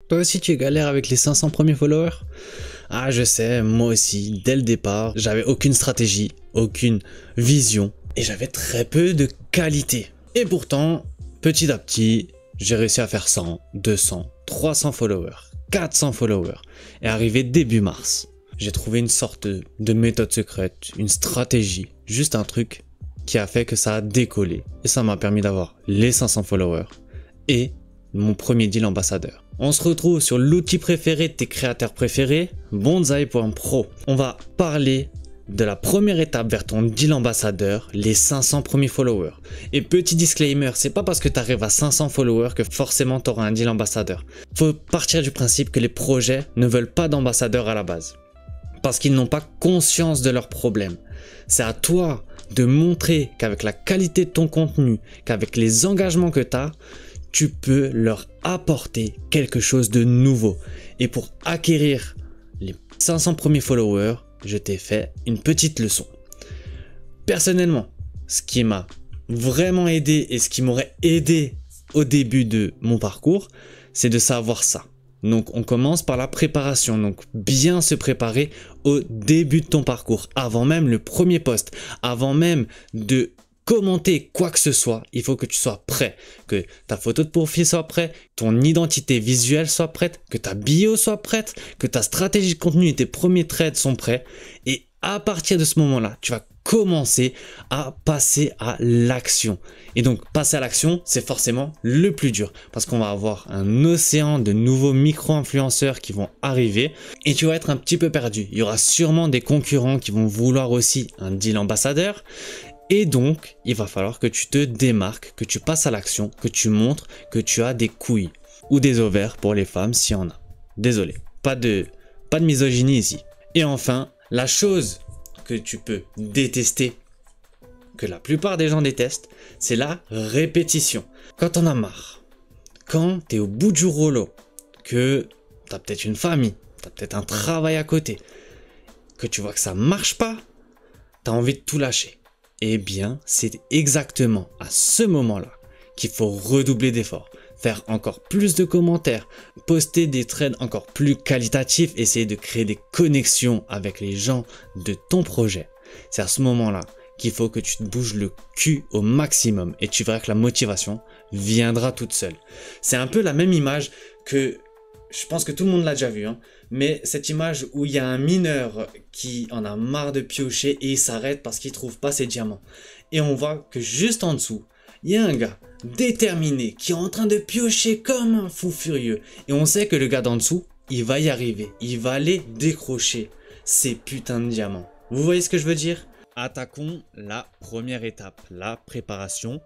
Toi aussi tu galères avec les 500 premiers followers? Ah je sais, moi aussi, dès le départ, j'avais aucune stratégie, aucune vision et j'avais très peu de qualité. Et pourtant, petit à petit, j'ai réussi à faire 100, 200, 300 followers, 400 followers et arrivé début mars. J'ai trouvé une sorte de méthode secrète, une stratégie, juste un truc qui a fait que ça a décollé et ça m'a permis d'avoir les 500 followers et mon premier deal ambassadeur. On se retrouve sur l'outil préféré de tes créateurs préférés, Bonzai.pro. On va parler de la première étape vers ton deal ambassadeur, les 500 premiers followers. Et petit disclaimer, c'est pas parce que tu arrives à 500 followers que forcément tu auras un deal ambassadeur. Faut partir du principe que les projets ne veulent pas d'ambassadeur à la base. Parce qu'ils n'ont pas conscience de leurs problèmes. C'est à toi de montrer qu'avec la qualité de ton contenu, qu'avec les engagements que tu as, tu peux leur apporter quelque chose de nouveau. Et pour acquérir les 500 premiers followers, je t'ai fait une petite leçon. Personnellement, ce qui m'a vraiment aidé et ce qui m'aurait aidé au début de mon parcours, c'est de savoir ça. Donc on commence par la préparation, donc bien se préparer au début de ton parcours, avant même le premier post, avant même de commenter quoi que ce soit, il faut que tu sois prêt, que ta photo de profil soit prête, ton identité visuelle soit prête, que ta bio soit prête, que ta stratégie de contenu et tes premiers trades sont prêts. Et à partir de ce moment-là, tu vas commencer à passer à l'action. Et donc passer à l'action, c'est forcément le plus dur parce qu'on va avoir un océan de nouveaux micro-influenceurs qui vont arriver et tu vas être un petit peu perdu. Il y aura sûrement des concurrents qui vont vouloir aussi un deal ambassadeur. Et donc, il va falloir que tu te démarques, que tu passes à l'action, que tu montres que tu as des couilles ou des ovaires pour les femmes s'il y en a. Désolé, pas de misogynie ici. Et enfin, la chose que tu peux détester, que la plupart des gens détestent, c'est la répétition. Quand t'en as marre, quand t'es au bout du rouleau, que t'as peut-être une famille, t'as peut-être un travail à côté, que tu vois que ça marche pas, t'as envie de tout lâcher. Eh bien, c'est exactement à ce moment-là qu'il faut redoubler d'efforts, faire encore plus de commentaires, poster des trades encore plus qualitatifs, essayer de créer des connexions avec les gens de ton projet. C'est à ce moment-là qu'il faut que tu te bouges le cul au maximum et tu verras que la motivation viendra toute seule. C'est un peu la même image que, je pense que tout le monde l'a déjà vu, hein, mais cette image où il y a un mineur qui en a marre de piocher et il s'arrête parce qu'il trouve pas ses diamants. Et on voit que juste en dessous, il y a un gars déterminé qui est en train de piocher comme un fou furieux. Et on sait que le gars d'en dessous, il va y arriver. Il va aller décrocher ces putains de diamants. Vous voyez ce que je veux dire? Attaquons la première étape, la préparation.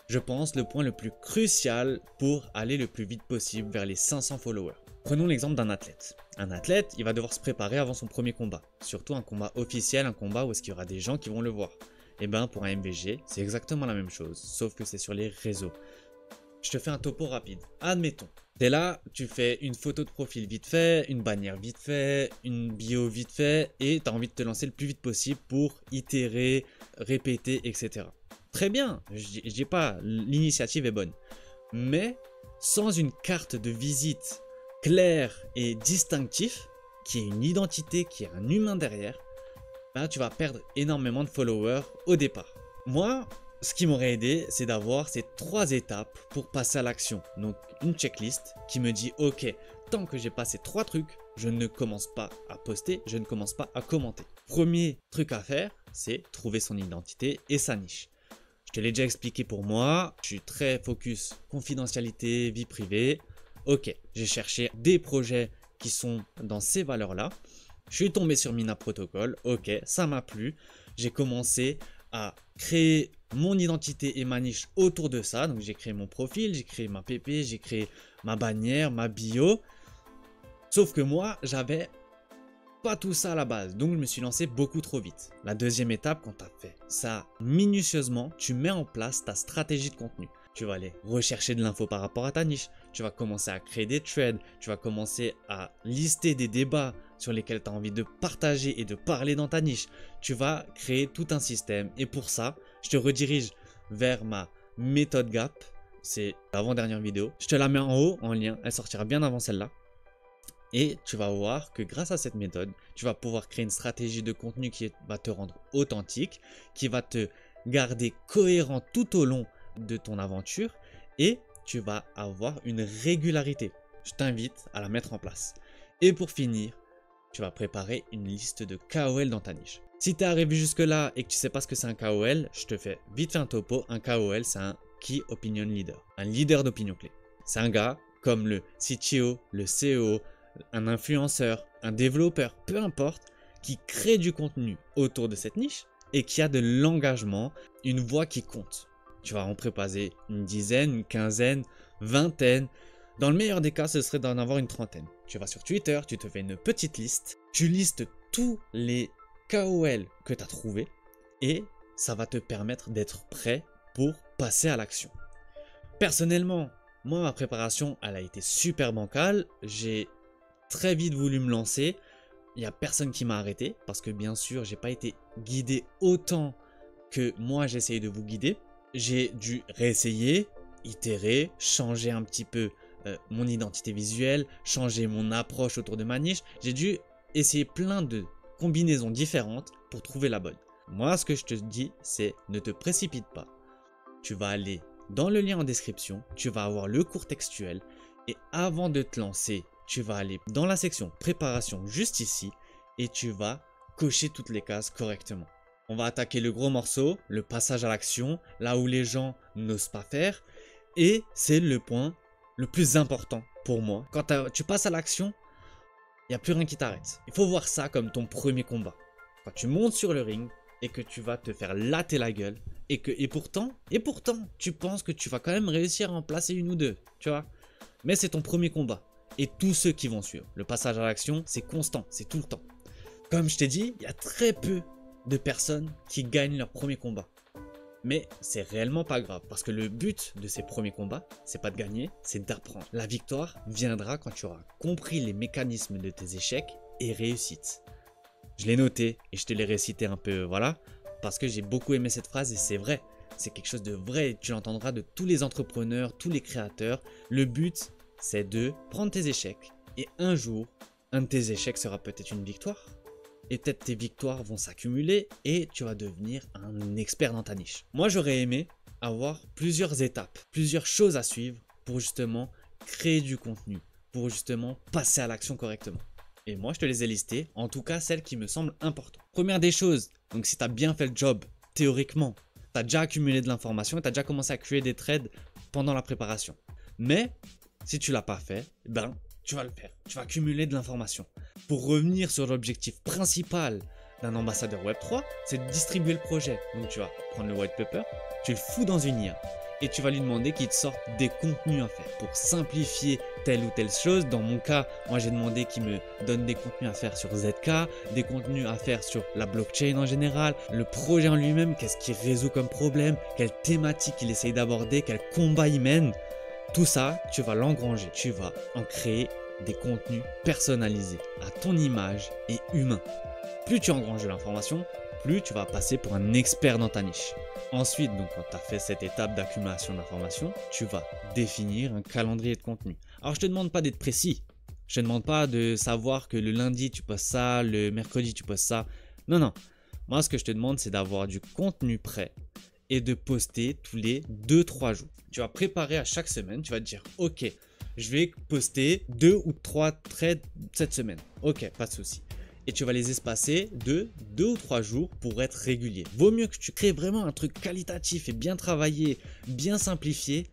Je pense le point le plus crucial pour aller le plus vite possible vers les 500 followers. Prenons l'exemple d'un athlète. Un athlète, il va devoir se préparer avant son premier combat. Surtout un combat officiel, un combat où est-ce qu'il y aura des gens qui vont le voir. Et bien pour un MVG, c'est exactement la même chose, sauf que c'est sur les réseaux. Je te fais un topo rapide. Admettons, t'es là, tu fais une photo de profil vite fait, une bannière vite fait, une bio vite fait, et t'as envie de te lancer le plus vite possible pour itérer, répéter, etc. Très bien, je dis pas, l'initiative est bonne. Mais sans une carte de visite clair et distinctif, qui est une identité, qui est un humain derrière, ben tu vas perdre énormément de followers au départ. Moi, ce qui m'aurait aidé, c'est d'avoir ces 3 étapes pour passer à l'action. Donc une checklist qui me dit ok, tant que j'ai pas ces 3 trucs, je ne commence pas à poster, je ne commence pas à commenter. Premier truc à faire, c'est trouver son identité et sa niche. Je te l'ai déjà expliqué pour moi, je suis très focus confidentialité, vie privée. Ok, j'ai cherché des projets qui sont dans ces valeurs-là. Je suis tombé sur Mina Protocol. Ok, ça m'a plu. J'ai commencé à créer mon identité et ma niche autour de ça. Donc j'ai créé mon profil, j'ai créé ma PP, j'ai créé ma bannière, ma bio. Sauf que moi, j'avais pas tout ça à la base. Donc je me suis lancé beaucoup trop vite. La deuxième étape, quand tu as fait ça minutieusement, tu mets en place ta stratégie de contenu. Tu vas aller rechercher de l'info par rapport à ta niche. Tu vas commencer à créer des threads. Tu vas commencer à lister des débats sur lesquels tu as envie de partager et de parler dans ta niche. Tu vas créer tout un système. Et pour ça, je te redirige vers ma méthode GAP. C'est l'avant-dernière vidéo. Je te la mets en haut en lien. Elle sortira bien avant celle-là. Et tu vas voir que grâce à cette méthode, tu vas pouvoir créer une stratégie de contenu qui va te rendre authentique, qui va te garder cohérent tout au long de ton aventure et tu vas avoir une régularité. Je t'invite à la mettre en place. Et pour finir, tu vas préparer une liste de KOL dans ta niche. Si tu es arrivé jusque là et que tu sais pas ce que c'est un KOL, je te fais vite fait un topo. Un KOL, c'est un Key Opinion Leader, un leader d'opinion clé. C'est un gars comme le CTO, le CEO, un influenceur, un développeur, peu importe, qui crée du contenu autour de cette niche et qui a de l'engagement, une voix qui compte. Tu vas en préparer une dizaine, une quinzaine, vingtaine. Dans le meilleur des cas, ce serait d'en avoir une trentaine. Tu vas sur Twitter, tu te fais une petite liste, tu listes tous les KOL que tu as trouvés et ça va te permettre d'être prêt pour passer à l'action. Personnellement, moi, ma préparation, elle a été super bancale. J'ai très vite voulu me lancer. Il n'y a personne qui m'a arrêté parce que bien sûr, j'ai pas été guidé autant que moi j'essaye de vous guider. J'ai dû réessayer, itérer, changer un petit peu mon identité visuelle, changer mon approche autour de ma niche. J'ai dû essayer plein de combinaisons différentes pour trouver la bonne. Moi, ce que je te dis, c'est ne te précipite pas. Tu vas aller dans le lien en description, tu vas avoir le cours textuel et avant de te lancer, tu vas aller dans la section préparation juste ici et tu vas cocher toutes les cases correctement. On va attaquer le gros morceau, le passage à l'action, là où les gens n'osent pas faire. Et c'est le point le plus important pour moi. Quand tu passes à l'action, il n'y a plus rien qui t'arrête. Il faut voir ça comme ton premier combat. Quand tu montes sur le ring et que tu vas te faire latter la gueule et pourtant, tu penses que tu vas quand même réussir à en placer une ou deux, tu vois. Mais c'est ton premier combat. Et tous ceux qui vont suivre. Le passage à l'action, c'est constant, c'est tout le temps. Comme je t'ai dit, il y a très peu de personnes qui gagnent leur premier combat. Mais c'est réellement pas grave parce que le but de ces premiers combats, c'est pas de gagner, c'est d'apprendre. La victoire viendra quand tu auras compris les mécanismes de tes échecs et réussites. Je l'ai noté et je te l'ai récité un peu, voilà, parce que j'ai beaucoup aimé cette phrase et c'est vrai. C'est quelque chose de vrai, tu l'entendras de tous les entrepreneurs, tous les créateurs. Le but, c'est de prendre tes échecs et un jour, un de tes échecs sera peut-être une victoire. Et peut-être tes victoires vont s'accumuler et tu vas devenir un expert dans ta niche. Moi, j'aurais aimé avoir plusieurs étapes, plusieurs choses à suivre pour justement créer du contenu, pour justement passer à l'action correctement. Et moi, je te les ai listées, en tout cas celles qui me semblent importantes. Première des choses, donc si tu as bien fait le job, théoriquement, tu as déjà accumulé de l'information et tu as déjà commencé à créer des trades pendant la préparation. Mais si tu ne l'as pas fait, ben tu vas le faire, tu vas accumuler de l'information. Pour revenir sur l'objectif principal d'un ambassadeur Web3, c'est de distribuer le projet. Donc tu vas prendre le white paper, tu le fous dans une IA et tu vas lui demander qu'il te sorte des contenus à faire pour simplifier telle ou telle chose. Dans mon cas, moi j'ai demandé qu'il me donne des contenus à faire sur ZK, des contenus à faire sur la blockchain en général, le projet en lui-même, qu'est-ce qu'il résout comme problème, quelle thématique il essaye d'aborder, quel combat il mène. Tout ça, tu vas l'engranger, tu vas en créer des contenus personnalisés à ton image et humains. Plus tu engranges de l'information, plus tu vas passer pour un expert dans ta niche. Ensuite, donc, quand tu as fait cette étape d'accumulation d'informations, tu vas définir un calendrier de contenu. Alors, je te demande pas d'être précis. Je te demande pas de savoir que le lundi, tu postes ça, le mercredi, tu postes ça. Non, non. Moi, ce que je te demande, c'est d'avoir du contenu prêt et de poster tous les 2-3 jours. Tu vas préparer à chaque semaine, tu vas te dire, ok, je vais poster 2 ou 3 trades cette semaine. Ok, pas de souci. Et tu vas les espacer de 2 ou 3 jours pour être régulier. Vaut mieux que tu crées vraiment un truc qualitatif et bien travaillé, bien simplifié,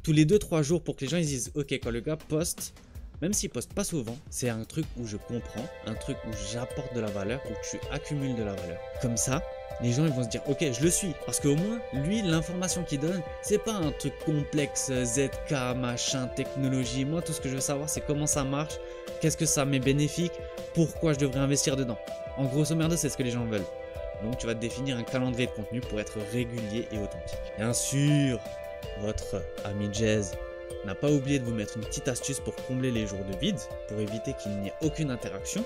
tous les 2-3 jours pour que les gens ils disent, ok, quand le gars poste, même s'il poste pas souvent, c'est un truc où je comprends, un truc où j'apporte de la valeur, où tu accumules de la valeur. Comme ça, les gens ils vont se dire ok je le suis parce qu'au moins lui l'information qu'il donne c'est pas un truc complexe ZK machin technologie. Moi tout ce que je veux savoir c'est comment ça marche, qu'est-ce que ça m'est bénéfique, pourquoi je devrais investir dedans. En grosso merdo c'est ce que les gens veulent. Donc tu vas te définir un calendrier de contenu pour être régulier et authentique. Bien sûr votre ami Jazz n'a pas oublié de vous mettre une petite astuce pour combler les jours de vide pour éviter qu'il n'y ait aucune interaction.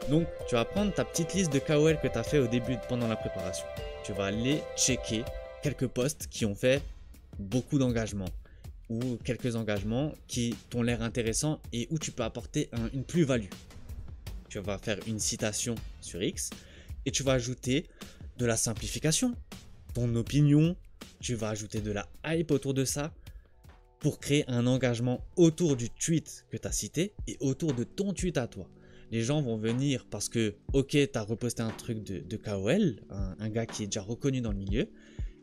Donc, tu vas prendre ta petite liste de KOL que tu as fait au début pendant la préparation. Tu vas aller checker quelques posts qui ont fait beaucoup d'engagement, ou quelques engagements qui t'ont l'air intéressants et où tu peux apporter une plus-value. Tu vas faire une citation sur X et tu vas ajouter de la simplification, ton opinion, tu vas ajouter de la hype autour de ça pour créer un engagement autour du tweet que tu as cité et autour de ton tweet à toi. Les gens vont venir parce que, ok, tu as reposté un truc de KOL, un gars qui est déjà reconnu dans le milieu.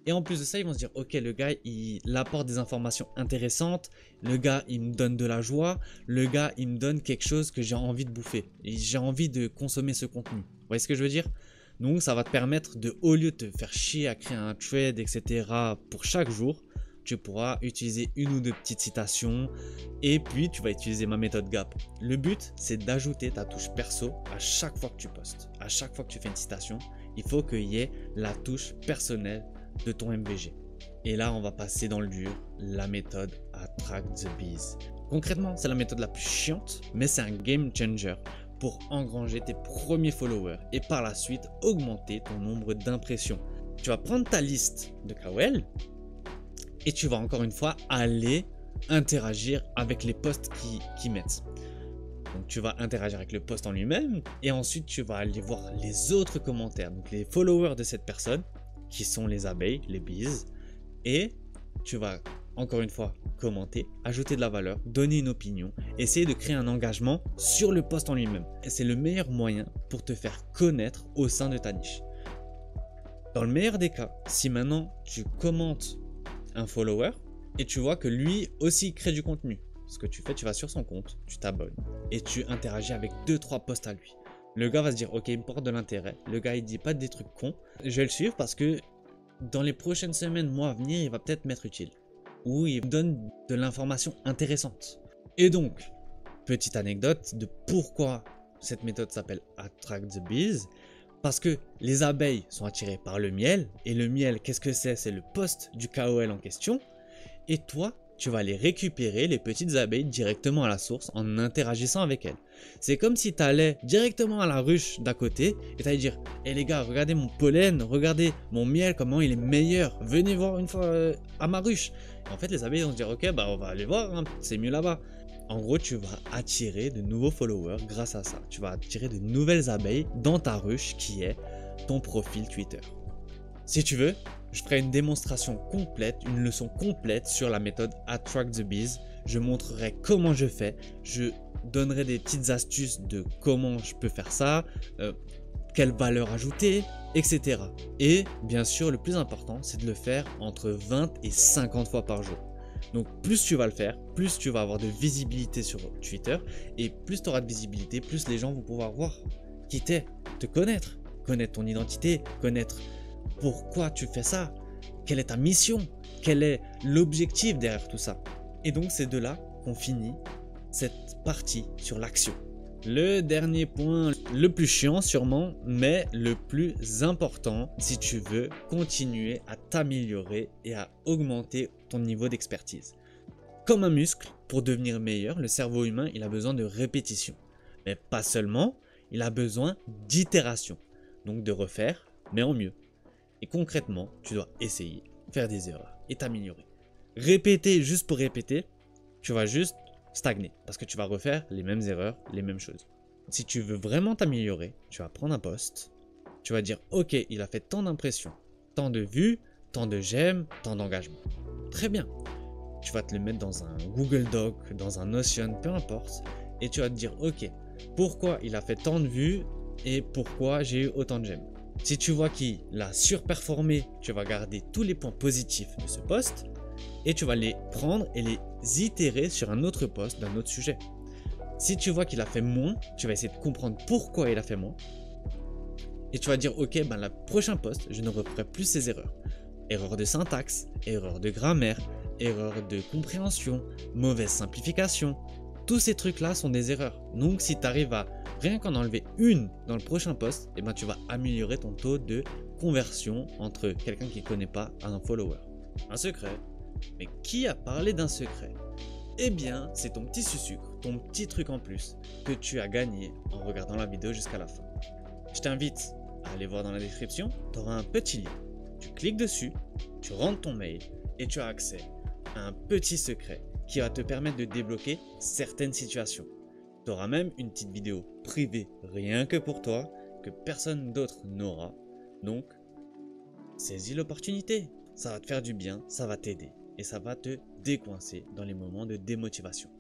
Et en plus de ça, ils vont se dire, ok, le gars, il apporte des informations intéressantes. Le gars, il me donne de la joie. Le gars, il me donne quelque chose que j'ai envie de bouffer. Et j'ai envie de consommer ce contenu. Vous voyez ce que je veux dire? Donc, ça va te permettre de, au lieu de te faire chier à créer un thread, etc. pour chaque jour, tu pourras utiliser une ou deux petites citations et puis tu vas utiliser ma méthode GAP. Le but, c'est d'ajouter ta touche perso à chaque fois que tu postes. À chaque fois que tu fais une citation, il faut qu'il y ait la touche personnelle de ton MVG. Et là, on va passer dans le dur, la méthode Attract the Bees. Concrètement, c'est la méthode la plus chiante, mais c'est un game changer pour engranger tes premiers followers et par la suite augmenter ton nombre d'impressions. Tu vas prendre ta liste de KOL et tu vas encore une fois aller interagir avec les posts qui mettent. Donc tu vas interagir avec le post en lui-même et ensuite tu vas aller voir les autres commentaires, donc les followers de cette personne qui sont les abeilles, les bees, et tu vas encore une fois commenter, ajouter de la valeur, donner une opinion, essayer de créer un engagement sur le post en lui-même. Et c'est le meilleur moyen pour te faire connaître au sein de ta niche. Dans le meilleur des cas, si maintenant tu commentes un follower et tu vois que lui aussi crée du contenu, ce que tu fais, tu vas sur son compte, tu t'abonnes et tu interagis avec 2-3 posts à lui. Le gars va se dire ok, il me porte de l'intérêt, le gars il dit pas des trucs cons, je vais le suivre parce que dans les prochaines semaines, mois à venir, il va peut-être m'être utile ou il me donne de l'information intéressante. Et donc, petite anecdote de pourquoi cette méthode s'appelle Attract the Bees. Parce que les abeilles sont attirées par le miel, et le miel, qu'est-ce que c'est? C'est le post du KOL en question, et toi, tu vas aller récupérer les petites abeilles directement à la source en interagissant avec elles. C'est comme si tu allais directement à la ruche d'à côté, et tu allais dire « Hé les gars, regardez mon pollen, regardez mon miel, comment il est meilleur, venez voir une fois à ma ruche !» En fait, les abeilles vont se dire « Ok, bah on va aller voir, hein, c'est mieux là-bas !» En gros, tu vas attirer de nouveaux followers grâce à ça. Tu vas attirer de nouvelles abeilles dans ta ruche qui est ton profil Twitter. Si tu veux, je ferai une démonstration complète, une leçon complète sur la méthode Attract the Bees. Je montrerai comment je fais, je donnerai des petites astuces de comment je peux faire ça, quelle valeur ajouter, etc. Et bien sûr, le plus important, c'est de le faire entre 20 et 50 fois par jour. Donc plus tu vas le faire, plus tu vas avoir de visibilité sur Twitter et plus tu auras de visibilité, plus les gens vont pouvoir voir qui t'es, te connaître ton identité, connaître pourquoi tu fais ça, quelle est ta mission, quel est l'objectif derrière tout ça. Et donc c'est de là qu'on finit cette partie sur l'action. Le dernier point, le plus chiant sûrement, mais le plus important si tu veux continuer à t'améliorer et à augmenter ton niveau d'expertise. Comme un muscle, pour devenir meilleur, le cerveau humain il a besoin de répétition. Mais pas seulement, il a besoin d'itération. Donc de refaire, mais en mieux. Et concrètement, tu dois essayer, faire des erreurs et t'améliorer. Répéter juste pour répéter, tu vas juste stagner parce que tu vas refaire les mêmes erreurs, les mêmes choses. Si tu veux vraiment t'améliorer, tu vas prendre un post, tu vas dire ok, il a fait tant d'impressions, tant de vues, tant de j'aime, tant d'engagement. Très bien. Tu vas te le mettre dans un Google Doc, dans un Notion, peu importe, et tu vas te dire ok, pourquoi il a fait tant de vues et pourquoi j'ai eu autant de j'aime. Si tu vois qu'il a surperformé, tu vas garder tous les points positifs de ce post et tu vas les prendre et les itérer sur un autre post d'un autre sujet. Si tu vois qu'il a fait moins, tu vas essayer de comprendre pourquoi il a fait moins et tu vas dire ok, ben la prochaine post, je ne referai plus ces erreurs. Erreur de syntaxe, erreur de grammaire, erreur de compréhension, mauvaise simplification. Tous ces trucs-là sont des erreurs. Donc si tu arrives à rien qu'en enlever une dans le prochain post, eh ben, tu vas améliorer ton taux de conversion entre quelqu'un qui ne connaît pas à un follower. Un secret. Mais qui a parlé d'un secret? Eh bien, c'est ton petit sucre, ton petit truc en plus que tu as gagné en regardant la vidéo jusqu'à la fin. Je t'invite à aller voir dans la description, tu auras un petit lien. Tu cliques dessus, tu rentres ton mail et tu as accès un petit secret qui va te permettre de débloquer certaines situations. Tu auras même une petite vidéo privée rien que pour toi que personne d'autre n'aura. Donc, saisis l'opportunité. Ça va te faire du bien, ça va t'aider et ça va te décoincer dans les moments de démotivation.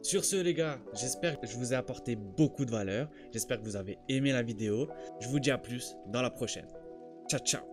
Sur ce les gars, j'espère que je vous ai apporté beaucoup de valeur. J'espère que vous avez aimé la vidéo. Je vous dis à plus dans la prochaine. Ciao ciao.